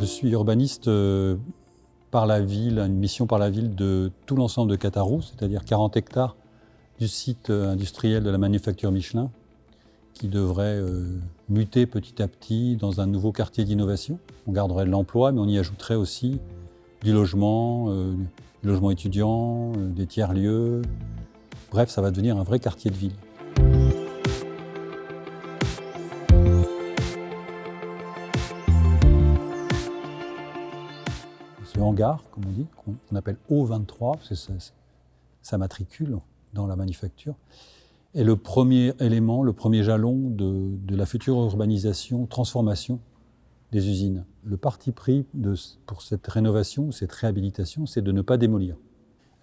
Je suis urbaniste par la ville, une mission par la ville de tout l'ensemble de Catarou, c'est-à-dire 40 hectares du site industriel de la manufacture Michelin, qui devrait muter petit à petit dans un nouveau quartier d'innovation. On garderait de l'emploi, mais on y ajouterait aussi du logement étudiant, des tiers-lieux. Bref, ça va devenir un vrai quartier de ville. Ce hangar, comme on dit, qu'on appelle O23, parce que ça matricule dans la manufacture, est le premier élément, le premier jalon de la future urbanisation, transformation des usines. Le parti pris pour cette rénovation, cette réhabilitation, c'est de ne pas démolir.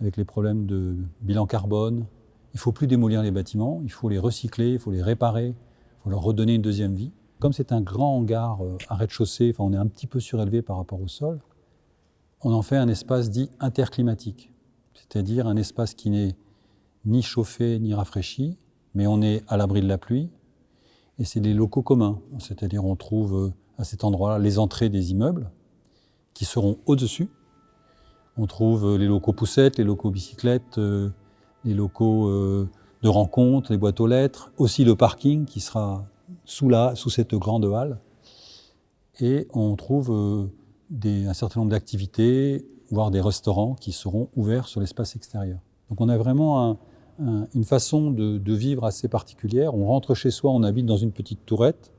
Avec les problèmes de bilan carbone, il ne faut plus démolir les bâtiments, il faut les recycler, il faut les réparer, il faut leur redonner une deuxième vie. Comme c'est un grand hangar à rez-de-chaussée, on est un petit peu surélevé par rapport au sol, on en fait un espace dit interclimatique, c'est-à-dire un espace qui n'est ni chauffé ni rafraîchi, mais on est à l'abri de la pluie, et c'est des locaux communs, c'est-à-dire on trouve à cet endroit-là les entrées des immeubles qui seront au-dessus. On trouve les locaux poussettes, les locaux bicyclettes, les locaux de rencontres, les boîtes aux lettres, aussi le parking qui sera sous cette grande halle. Et on trouve un certain nombre d'activités, voire des restaurants qui seront ouverts sur l'espace extérieur. Donc on a vraiment une façon de vivre assez particulière. On rentre chez soi, on habite dans une petite tourette,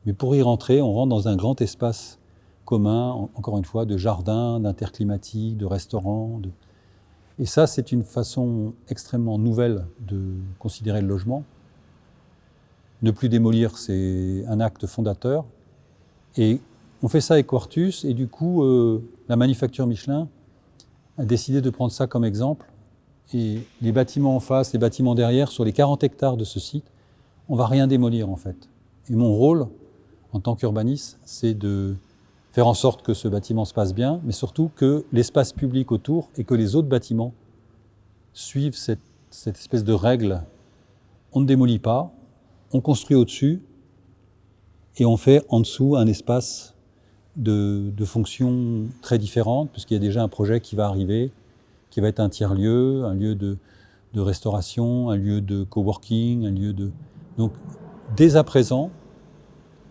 mais pour y rentrer, on rentre dans un grand espace commun, encore une fois, de jardin, d'interclimatique, de restaurant. Et ça, c'est une façon extrêmement nouvelle de considérer le logement. Ne plus démolir, c'est un acte fondateur. Et on fait ça avec Quartus, et du coup, la manufacture Michelin a décidé de prendre ça comme exemple. Et les bâtiments en face, les bâtiments derrière, sur les 40 hectares de ce site, on ne va rien démolir en fait. Et mon rôle, en tant qu'urbaniste, c'est de faire en sorte que ce bâtiment se passe bien, mais surtout que l'espace public autour et que les autres bâtiments suivent cette espèce de règle. On ne démolit pas, on construit au-dessus, et on fait en dessous un espace de fonctions très différentes, puisqu'il y a déjà un projet qui va arriver, qui va être un tiers-lieu, un lieu de restauration, un lieu de coworking, un lieu de... Donc, dès à présent,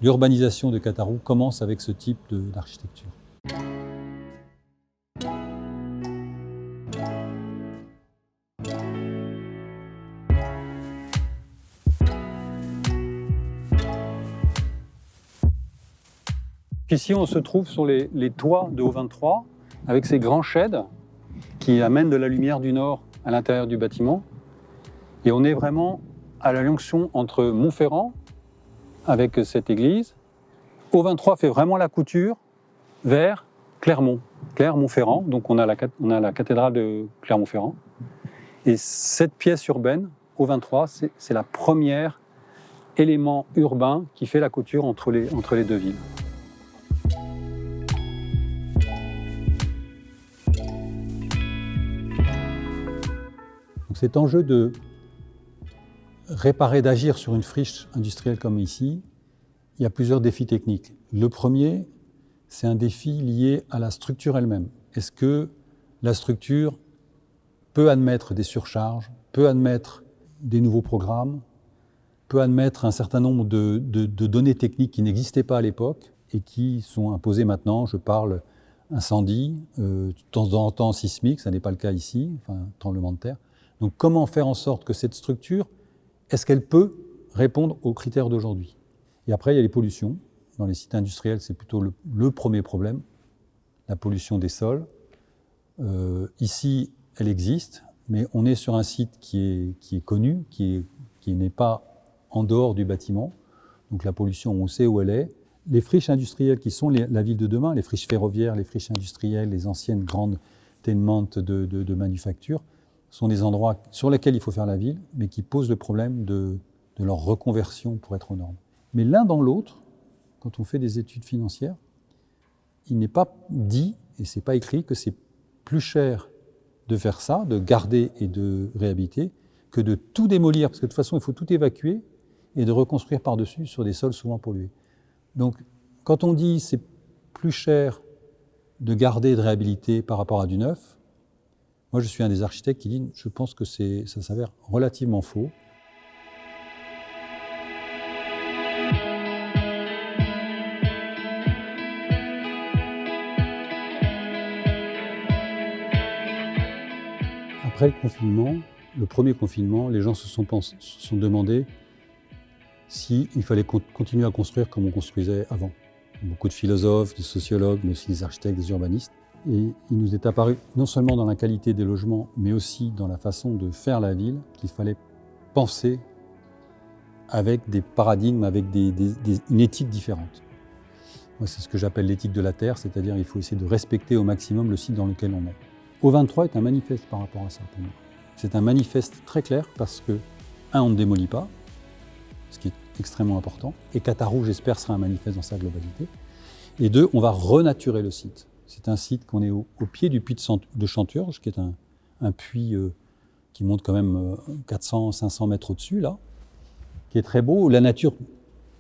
l'urbanisation de Catarou commence avec ce type d'architecture. Ici, on se trouve sur les toits de O23, avec ces grands sheds qui amènent de la lumière du nord à l'intérieur du bâtiment. Et on est vraiment à la jonction entre Montferrand, avec cette église. O23 fait vraiment la couture vers Clermont-Ferrand. Donc on a la cathédrale de Clermont-Ferrand. Et cette pièce urbaine, O23, c'est la première élément urbain qui fait la couture entre les deux villes. Donc cet enjeu de réparer, d'agir sur une friche industrielle comme ici, il y a plusieurs défis techniques. Le premier, c'est un défi lié à la structure elle-même. Est-ce que la structure peut admettre des surcharges, peut admettre des nouveaux programmes, peut admettre un certain nombre de données techniques qui n'existaient pas à l'époque et qui sont imposées maintenant. Je parle incendie, de temps en temps sismique, ça n'est pas le cas ici, tremblement de terre. Donc comment faire en sorte que cette structure, est-ce qu'elle peut répondre aux critères d'aujourd'hui ? Et après, il y a les pollutions. Dans les sites industriels, c'est plutôt le premier problème, la pollution des sols. Ici, elle existe, mais on est sur un site qui est connu, qui n'est pas en dehors du bâtiment. Donc la pollution, on sait où elle est. Les friches industrielles qui sont la ville de demain, les friches ferroviaires, les friches industrielles, les anciennes grandes tenements de manufacture, sont des endroits sur lesquels il faut faire la ville, mais qui posent le problème de leur reconversion pour être aux normes. Mais l'un dans l'autre, quand on fait des études financières, il n'est pas dit, et ce n'est pas écrit, que c'est plus cher de faire ça, de garder et de réhabiliter, que de tout démolir, parce que de toute façon, il faut tout évacuer et de reconstruire par-dessus sur des sols souvent pollués. Donc, quand on dit c'est plus cher de garder et de réhabiliter par rapport à du neuf. Moi, je suis un des architectes qui dit, je pense que ça s'avère relativement faux. Après le confinement, le premier confinement, les gens se sont demandé s'il fallait continuer à construire comme on construisait avant. Beaucoup de philosophes, de sociologues, mais aussi des architectes, des urbanistes. Et il nous est apparu, non seulement dans la qualité des logements, mais aussi dans la façon de faire la ville, qu'il fallait penser avec des paradigmes, avec une éthique différente. Moi, c'est ce que j'appelle l'éthique de la terre, c'est-à-dire qu'il faut essayer de respecter au maximum le site dans lequel on est. O23 est un manifeste par rapport à ça pour moi. C'est un manifeste très clair parce que, on ne démolit pas, ce qui est extrêmement important, et Catarou, j'espère, sera un manifeste dans sa globalité. Et 2, on va renaturer le site. C'est un site qu'on est au pied du puits de Chanturge, qui est un puits qui monte quand même 400-500 mètres au-dessus, là, qui est très beau, où la nature,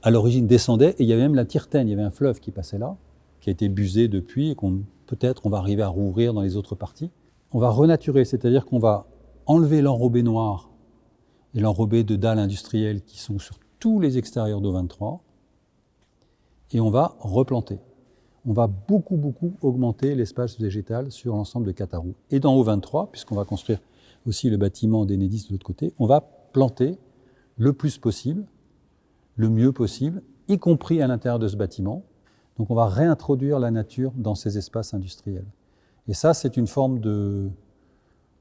à l'origine, descendait, et il y avait même la Tirtaine, il y avait un fleuve qui passait là, qui a été busé depuis, et peut-être on va arriver à rouvrir dans les autres parties. On va renaturer, c'est-à-dire qu'on va enlever l'enrobé noir et l'enrobé de dalles industrielles qui sont sur tous les extérieurs d'O23, et on va replanter. On va beaucoup augmenter l'espace végétal sur l'ensemble de Catarou. Et dans O23, puisqu'on va construire aussi le bâtiment d'Enedis de l'autre côté, on va planter le plus possible, le mieux possible, y compris à l'intérieur de ce bâtiment. Donc on va réintroduire la nature dans ces espaces industriels. Et ça, c'est une forme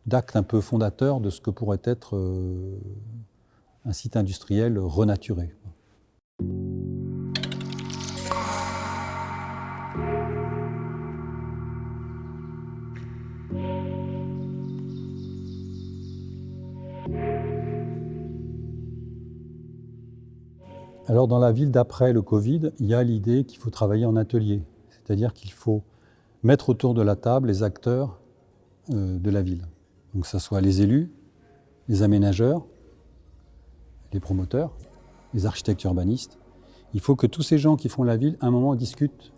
d'acte un peu fondateur de ce que pourrait être un site industriel renaturé. Alors dans la ville d'après le Covid, il y a l'idée qu'il faut travailler en atelier, c'est-à-dire qu'il faut mettre autour de la table les acteurs de la ville. Donc que ce soit les élus, les aménageurs, les promoteurs, les architectes urbanistes. Il faut que tous ces gens qui font la ville, à un moment, discutent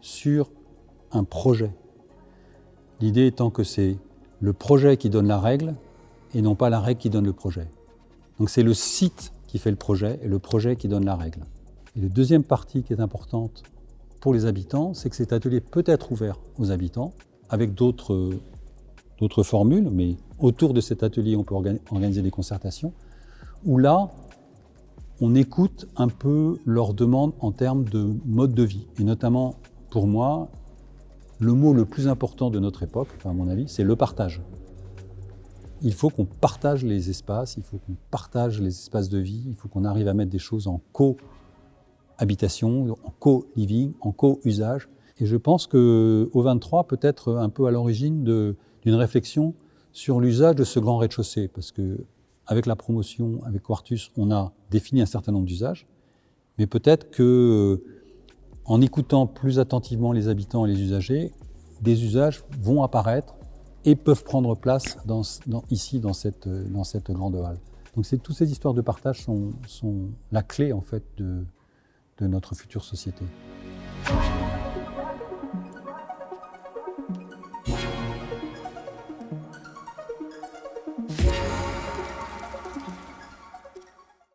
sur un projet. L'idée étant que c'est le projet qui donne la règle et non pas la règle qui donne le projet. Donc c'est le site qui fait le projet et le projet qui donne la règle. Et la deuxième partie qui est importante pour les habitants, c'est que cet atelier peut être ouvert aux habitants avec d'autres formules, mais autour de cet atelier, on peut organiser des concertations où là, on écoute un peu leurs demandes en termes de mode de vie. Et notamment, pour moi, le mot le plus important de notre époque, à mon avis, c'est le partage. Il faut qu'on partage les espaces, il faut qu'on partage les espaces de vie, il faut qu'on arrive à mettre des choses en co-habitation, en co-living, en co-usage. Et je pense que O23 peut être un peu à l'origine d'une réflexion sur l'usage de ce grand rez-de-chaussée, parce qu'avec la promotion, avec Quartus, on a défini un certain nombre d'usages, mais peut-être qu'en écoutant plus attentivement les habitants et les usagers, des usages vont apparaître et peuvent prendre place ici, dans cette grande halle. Donc toutes ces histoires de partage sont la clé en fait de notre future société.